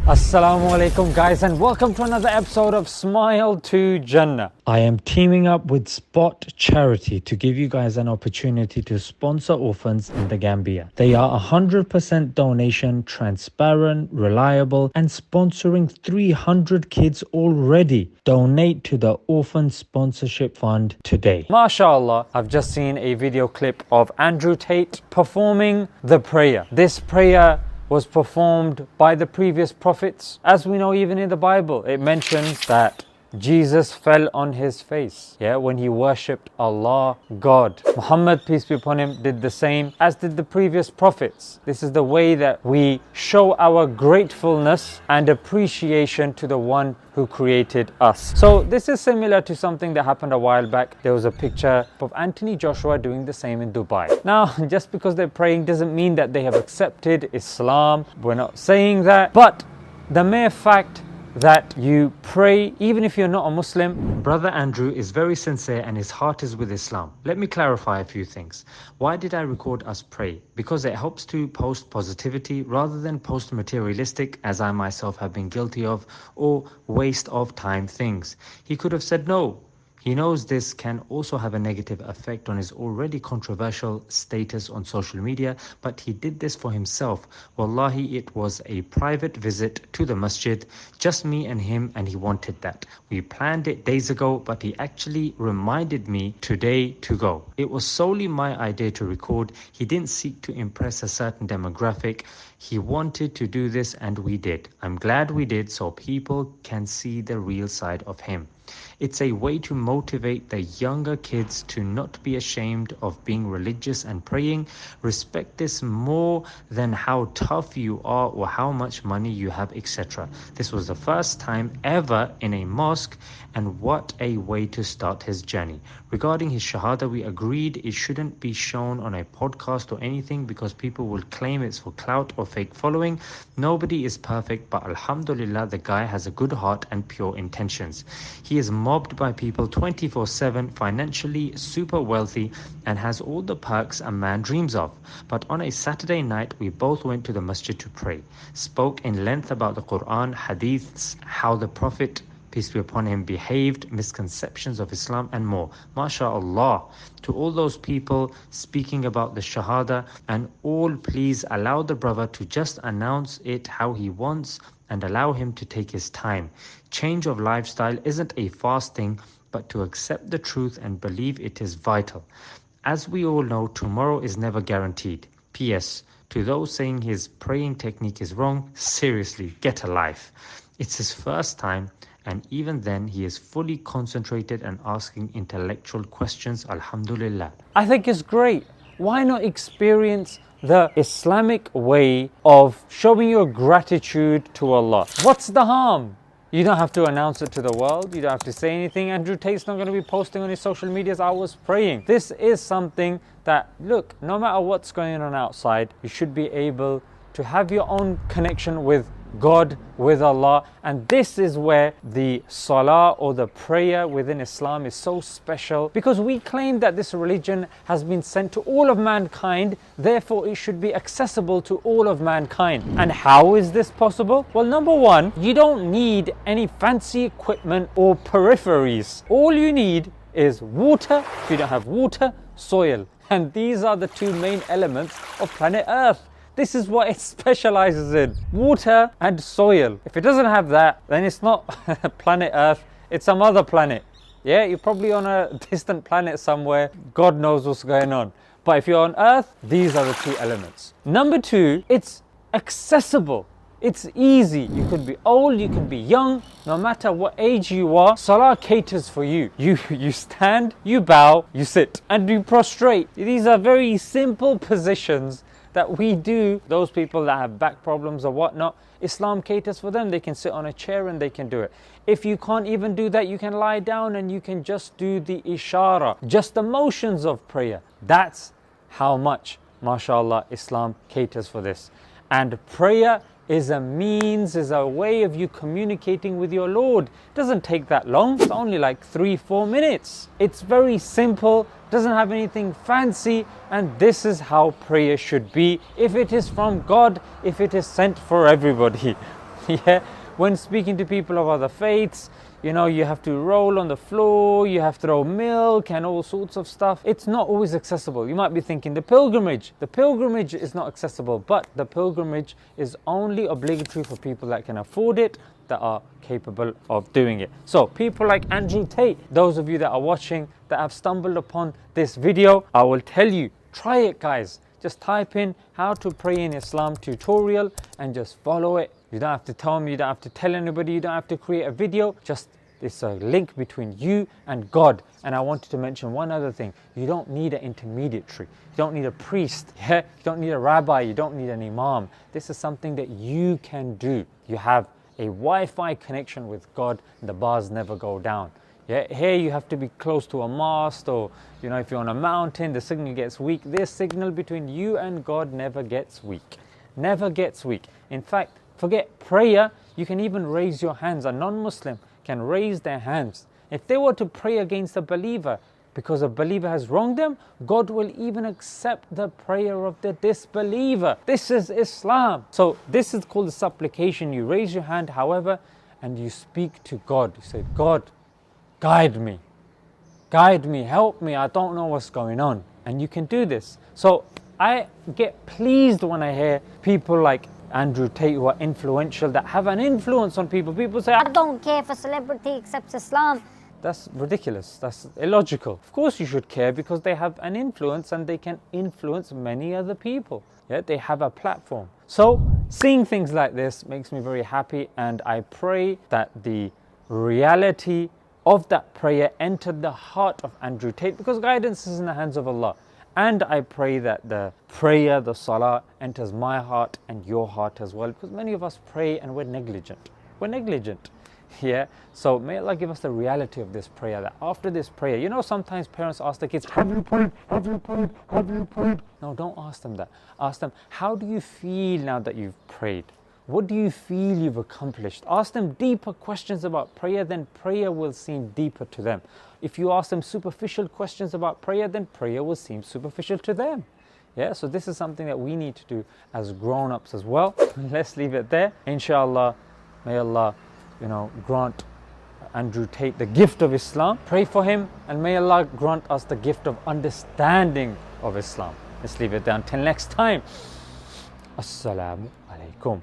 Assalamu alaikum guys, and welcome to another episode of Smile to Jannah. I am teaming up with Spot Charity to give you guys an opportunity to sponsor orphans in the Gambia. They are 100% donation, transparent, reliable, and sponsoring 300 kids already. Donate to the Orphan Sponsorship Fund today. MashaAllah, I've just seen a video clip of Andrew Tate performing the prayer. This prayer was performed by the previous prophets. As we know, even in the Bible, it mentions that Jesus fell on his face, when he worshipped Allah, God. Muhammad, peace be upon him, did the same, as did the previous prophets. This is the way that we show our gratefulness and appreciation to the one who created us. So this is similar to something that happened a while back. There was a picture of Anthony Joshua doing the same in Dubai. Now, just because they're praying doesn't mean that they have accepted Islam. We're not saying that. But the mere fact that you pray, even if you're not a Muslim. Brother Andrew is very sincere and his heart is with Islam. Let me clarify a few things. Why did I record us pray? Because it helps to post positivity rather than post materialistic, as I myself have been guilty of, or waste of time things. He could have said no. He knows this can also have a negative effect on his already controversial status on social media, but he did this for himself. Wallahi, it was a private visit to the Masjid, just me and him, and he wanted that. We planned it days ago, but he actually reminded me today to go. It was solely my idea to record. He didn't seek to impress a certain demographic. He wanted to do this, and we did. I'm glad we did, so people can see the real side of him. It's a way to motivate the younger kids to not be ashamed of being religious and praying. Respect this more than how tough you are or how much money you have, etc. This was the first time ever in a mosque, and what a way to start his journey. Regarding his shahada, we agreed it shouldn't be shown on a podcast or anything because people will claim it's for clout or fake following. Nobody is perfect, but alhamdulillah, the guy has a good heart and pure intentions. He is mobbed by people 24/7, financially super wealthy, and has all the perks a man dreams of. But on a Saturday night, we both went to the masjid to pray, spoke in length about the Quran, hadiths, how the Prophet, peace be upon him, behaved, misconceptions of Islam, and more. MashaAllah. To all those people speaking about the Shahada and all, please allow the brother to just announce it how he wants and allow him to take his time. Change of lifestyle isn't a fast thing, but to accept the truth and believe it is vital. As we all know, tomorrow is never guaranteed. P.S. To those saying his praying technique is wrong, seriously, get a life. It's his first time, and even then he is fully concentrated and asking intellectual questions. Alhamdulillah. I think it's great. Why not experience the Islamic way of showing your gratitude to Allah? What's the harm? You don't have to announce it to the world. You don't have to say anything. Andrew Tate's not going to be posting on his social medias, I was praying. This is something that, look, no matter what's going on outside, you should be able to have your own connection with God, with Allah. And this is where the salah or the prayer within Islam is so special, because we claim that this religion has been sent to all of mankind, therefore it should be accessible to all of mankind. And how is this possible? Well, number one, you don't need any fancy equipment or peripheries. All you need is water. If you don't have water, soil. And these are the two main elements of planet Earth. This is what it specializes in, water and soil. If it doesn't have that, then it's not planet Earth, it's some other planet. Yeah, you're probably on a distant planet somewhere. God knows what's going on. But if you're on Earth, these are the two elements. Number two, it's accessible. It's easy. You could be old, you could be young, no matter what age you are, salah caters for you. You stand, you bow, you sit, and you prostrate. These are very simple positions that we do. Those people that have back problems or whatnot, Islam caters for them. They can sit on a chair and they can do it. If you can't even do that, you can lie down and you can just do the ishara, just the motions of prayer. That's how much, mashallah, Islam caters for this. And prayer is a means, is a way of you communicating with your Lord. It doesn't take that long. It's only like 3-4 minutes. It's very simple, doesn't have anything fancy, and this is how prayer should be if it is from God, if it is sent for everybody. Yeah, when speaking to people of other faiths, you know, you have to roll on the floor, you have to throw milk and all sorts of stuff. It's not always accessible. You might be thinking the pilgrimage is not accessible, but the pilgrimage is only obligatory for people that can afford it, that are capable of doing it. So people like Andrew Tate, those of you that are watching that have stumbled upon this video, I will tell you, try it guys. Just type in how to pray in Islam tutorial and just follow it. You don't have to tell me, you don't have to tell anybody, you don't have to create a video. Just it's a link between you and God. And I wanted to mention one other thing. You don't need an intermediary. You don't need a priest. Yeah? You don't need a rabbi. You don't need an imam. This is something that you can do. You have a Wi-Fi connection with God and the bars never go down. Yeah, here you have to be close to a mast, or you know, if you're on a mountain, the signal gets weak. This signal between you and God never gets weak. Never gets weak. In fact, forget prayer, you can even raise your hands. A non-Muslim can raise their hands. If they were to pray against a believer because a believer has wronged them, God will even accept the prayer of the disbeliever. This is Islam. So this is called the supplication. You raise your hand, however, and you speak to God. You say, God, guide me, help me, I don't know what's going on. And you can do this. So I get pleased when I hear people like Andrew Tate who are influential, that have an influence on people. People say, I don't care if a celebrity accepts Islam. That's ridiculous, that's illogical. Of course you should care, because they have an influence and they can influence many other people. Yeah, they have a platform. So seeing things like this makes me very happy, and I pray that the reality of that prayer entered the heart of Andrew Tate, because guidance is in the hands of Allah. And I pray that the prayer, the salah, enters my heart and your heart as well, because many of us pray and we're negligent. Yeah, so may Allah give us the reality of this prayer, that after this prayer, you know, sometimes parents ask their kids, have you prayed? No, don't ask them that. Ask them, how do you feel now that you've prayed? What do you feel you've accomplished? Ask them deeper questions about prayer, then prayer will seem deeper to them. If you ask them superficial questions about prayer, then prayer will seem superficial to them. Yeah, so this is something that we need to do as grown-ups as well. Let's leave it there. Inshallah, may Allah, you know, grant Andrew Tate the gift of Islam. Pray for him, and may Allah grant us the gift of understanding of Islam. Let's leave it there until next time. Assalamu alaikum.